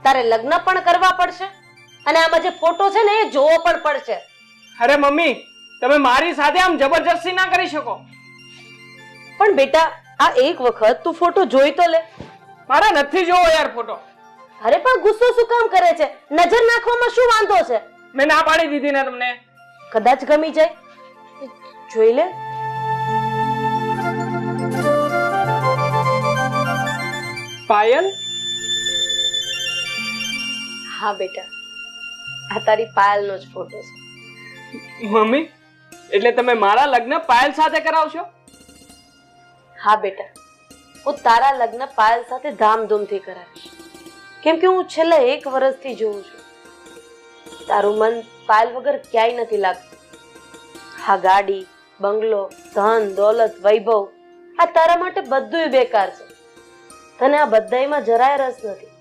તારે લગ્ન પણ કરવા પડશે અને આમાં જે ફોટો છે ને એ જોવો પણ પડશે. અરે મમ્મી, તમે મારી સાથે આમ જબરજસ્તી ના કરી શકો. પણ બેટા, આ એક વખત તું ફોટો જોઈ તો લે. મારે નથી જોવો યાર ફોટો. અરે પણ ગુસ્સો શું કામ કરે છે? નજર નાખવામાં શું વાંધો છે? મેં ના પાડી દીધી ને તમને. કદાચ ગમી જાય, જોઈ લે. પાયલ? હા બેટા, આ તારી પાયલનો જ ફોટો છે. મમ્મી, એટલે તમે મારા લગ્ન પાયલ સાથે કરાવશો? હા બેટા, હું તારા લગ્ન પાયલ સાથે ધામધૂમથી કરાવીશ. કેમ કે હું છેલ્લા 1 વર્ષથી જોઉં છું તારું મન પાયલ વગર ક્યાંય નથી લાગતું. હા, ગાડી, બંગલો, ધન, દોલત, વૈભવ, આ તારા માટે બધુંય બેકાર છે. તને આ બધાયમાં જરાય રસ નથી.